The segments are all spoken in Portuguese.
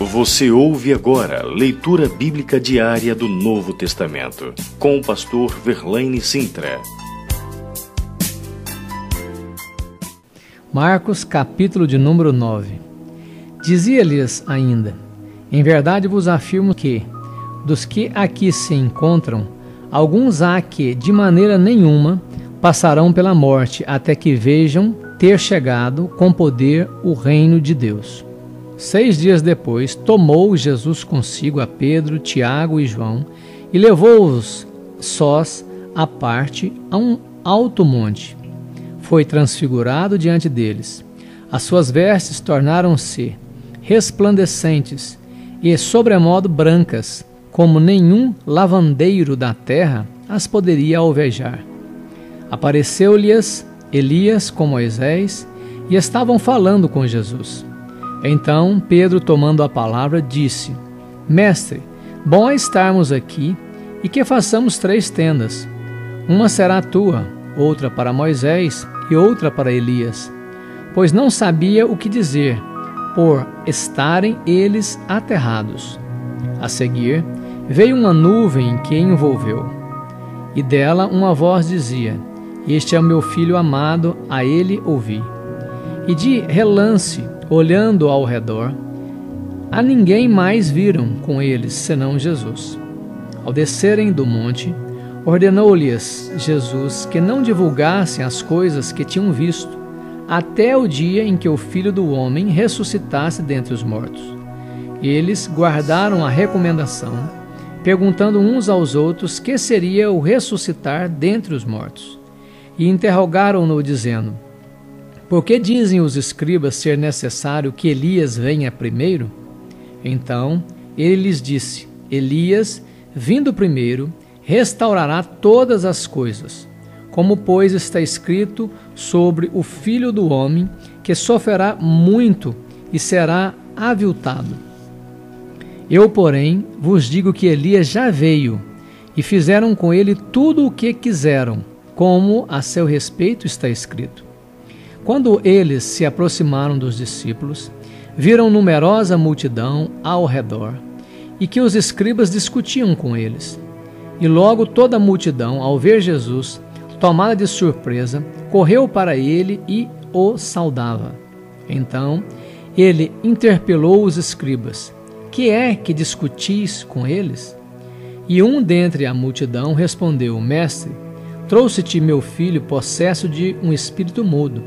Você ouve agora leitura bíblica diária do Novo Testamento, com o pastor Verlaine Sintra. Marcos, capítulo de número 9. Dizia-lhes ainda: em verdade vos afirmo que, dos que aqui se encontram, alguns há que, de maneira nenhuma, passarão pela morte, até que vejam ter chegado com poder o reino de Deus. 6 dias depois, tomou Jesus consigo a Pedro, Tiago e João, e levou-os sós à parte a um alto monte. Foi transfigurado diante deles. As suas vestes tornaram-se resplandecentes e sobremodo brancas, como nenhum lavandeiro da terra as poderia alvejar. Apareceu-lhes Elias com Moisés e estavam falando com Jesus. Então Pedro, tomando a palavra, disse: Mestre, bom é estarmos aqui e que façamos 3 tendas. Uma será tua, outra para Moisés e outra para Elias. Pois não sabia o que dizer, por estarem eles aterrados. A seguir, veio uma nuvem que envolveu, e dela uma voz dizia: Este é o meu filho amado, a ele ouvi. E de relance, olhando ao redor, a ninguém mais viram com eles, senão Jesus. Ao descerem do monte, ordenou-lhes Jesus que não divulgassem as coisas que tinham visto, até o dia em que o Filho do Homem ressuscitasse dentre os mortos. Eles guardaram a recomendação, perguntando uns aos outros que seria o ressuscitar dentre os mortos. E interrogaram-no, dizendo: Por que dizem os escribas ser necessário que Elias venha primeiro? Então ele lhes disse: Elias, vindo primeiro, restaurará todas as coisas. Como, pois, está escrito sobre o Filho do Homem, que sofrerá muito e será aviltado. Eu, porém, vos digo que Elias já veio, e fizeram com ele tudo o que quiseram, como a seu respeito está escrito. Quando eles se aproximaram dos discípulos, viram numerosa multidão ao redor, e que os escribas discutiam com eles. E logo toda a multidão, ao ver Jesus, tomada de surpresa, correu para ele e o saudava. Então ele interpelou os escribas: Que é que discutis com eles? E um dentre a multidão respondeu: Mestre, trouxe-te meu filho possesso de um espírito mudo.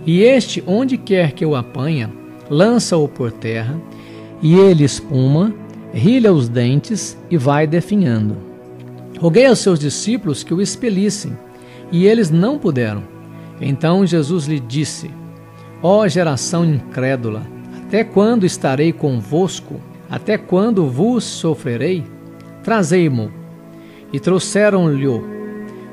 E este, onde quer que o apanha, lança-o por terra, e ele espuma, rilha os dentes e vai definhando. Roguei aos seus discípulos que o expelissem, e eles não puderam. Então Jesus lhe disse: Ó geração incrédula, até quando estarei convosco? Até quando vos sofrerei? Trazei-mo. E trouxeram-lhe.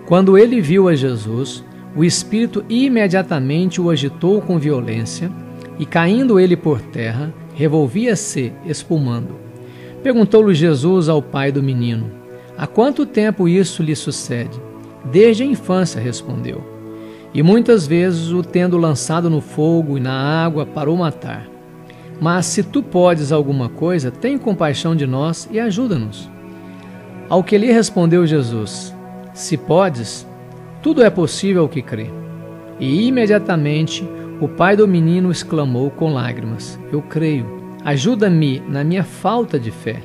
Quando ele viu a Jesus, o espírito imediatamente o agitou com violência, e caindo ele por terra, revolvia-se espumando. Perguntou-lhe Jesus ao pai do menino: Há quanto tempo isso lhe sucede? Desde a infância, respondeu. E muitas vezes o tendo lançado no fogo e na água para o matar. Mas se tu podes alguma coisa, tem compaixão de nós e ajuda-nos. Ao que lhe respondeu Jesus: Se podes, tudo é possível ao que crê. E imediatamente o pai do menino exclamou com lágrimas: Eu creio, ajuda-me na minha falta de fé.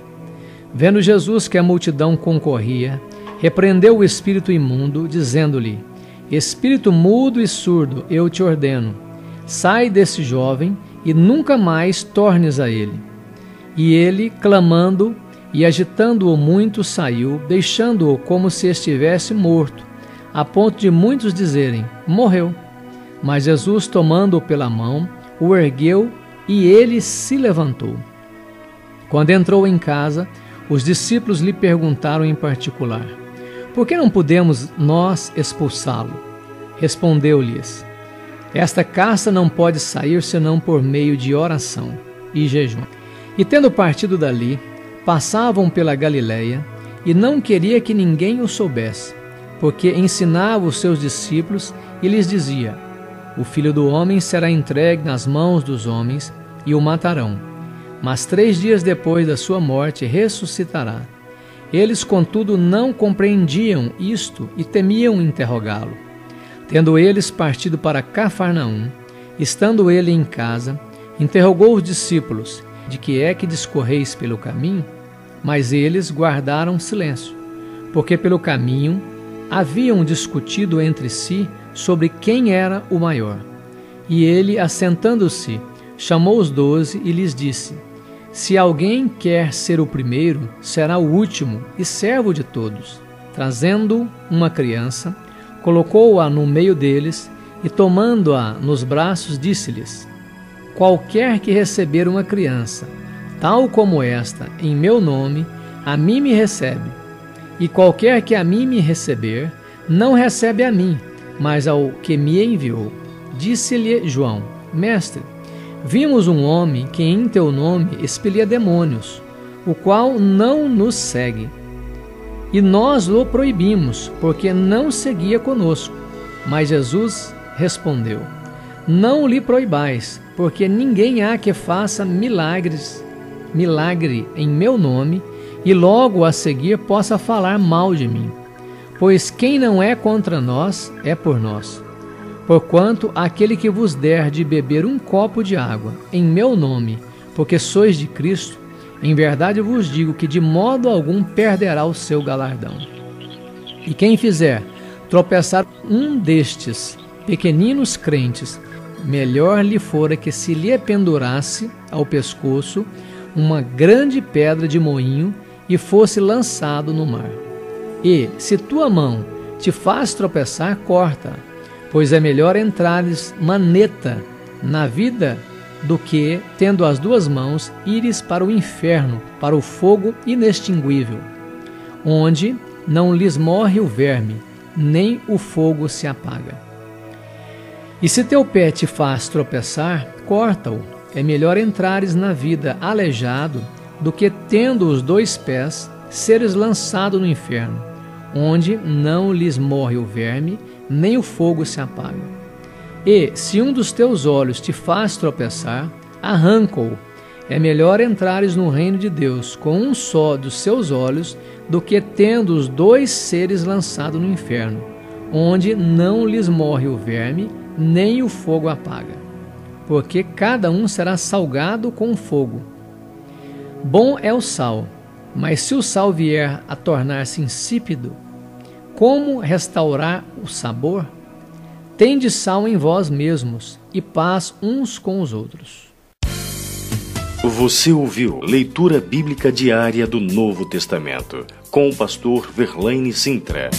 Vendo Jesus que a multidão concorria, repreendeu o espírito imundo, dizendo-lhe: Espírito mudo e surdo, eu te ordeno, sai desse jovem e nunca mais tornes a ele. E ele, clamando e agitando-o muito, saiu, deixando-o como se estivesse morto, a ponto de muitos dizerem: Morreu. Mas Jesus, tomando-o pela mão, o ergueu e ele se levantou. Quando entrou em casa, os discípulos lhe perguntaram em particular: Por que não podemos nós expulsá-lo? Respondeu-lhes: Esta casta não pode sair senão por meio de oração e jejum. E tendo partido dali, passavam pela Galiléia, e não queria que ninguém o soubesse, porque ensinava os seus discípulos e lhes dizia: O Filho do Homem será entregue nas mãos dos homens, e o matarão. mas 3 dias depois da sua morte ressuscitará. Eles, contudo, não compreendiam isto e temiam interrogá-lo. Tendo eles partido para Cafarnaum, estando ele em casa, interrogou os discípulos: de que é que discorreis pelo caminho? Mas eles guardaram silêncio, porque pelo caminho haviam discutido entre si sobre quem era o maior. E ele, assentando-se, chamou os 12 e lhes disse: se alguém quer ser o primeiro, será o último e servo de todos. Trazendo uma criança, colocou-a no meio deles e, tomando-a nos braços, disse-lhes: qualquer que receber uma criança, tal como esta, em meu nome, a mim me recebe. E qualquer que a mim me receber, não recebe a mim, mas ao que me enviou. Disse-lhe João: Mestre, vimos um homem que em teu nome expelia demônios, o qual não nos segue. E nós o proibimos, porque não seguia conosco. Mas Jesus respondeu: não lhe proibais, porque ninguém há que faça milagre em meu nome, e logo a seguir possa falar mal de mim. Pois quem não é contra nós, é por nós. Porquanto aquele que vos der de beber um copo de água, em meu nome, porque sois de Cristo, em verdade vos digo que de modo algum perderá o seu galardão. E quem fizer tropeçar um destes pequeninos crentes, melhor lhe fora que se lhe pendurasse ao pescoço uma grande pedra de moinho e fosse lançado no mar. E, se tua mão te faz tropeçar, corta, pois é melhor entrares maneta na vida do que, tendo as 2 mãos, ires para o inferno, para o fogo inextinguível, onde não lhes morre o verme, nem o fogo se apaga. E se teu pé te faz tropeçar, corta-o. É melhor entrares na vida aleijado do que, tendo os 2 pés, seres lançado no inferno, onde não lhes morre o verme, nem o fogo se apaga. E, se um dos teus olhos te faz tropeçar, arranca-o. É melhor entrares no reino de Deus com um só dos seus olhos, do que tendo os 2 seres lançado no inferno, onde não lhes morre o verme, nem o fogo apaga. Porque cada um será salgado com fogo. Bom é o sal, mas se o sal vier a tornar-se insípido, como restaurar o sabor? Tende sal em vós mesmos e paz uns com os outros. Você ouviu Leitura Bíblica Diária do Novo Testamento, com o pastor Verlaine Sintra.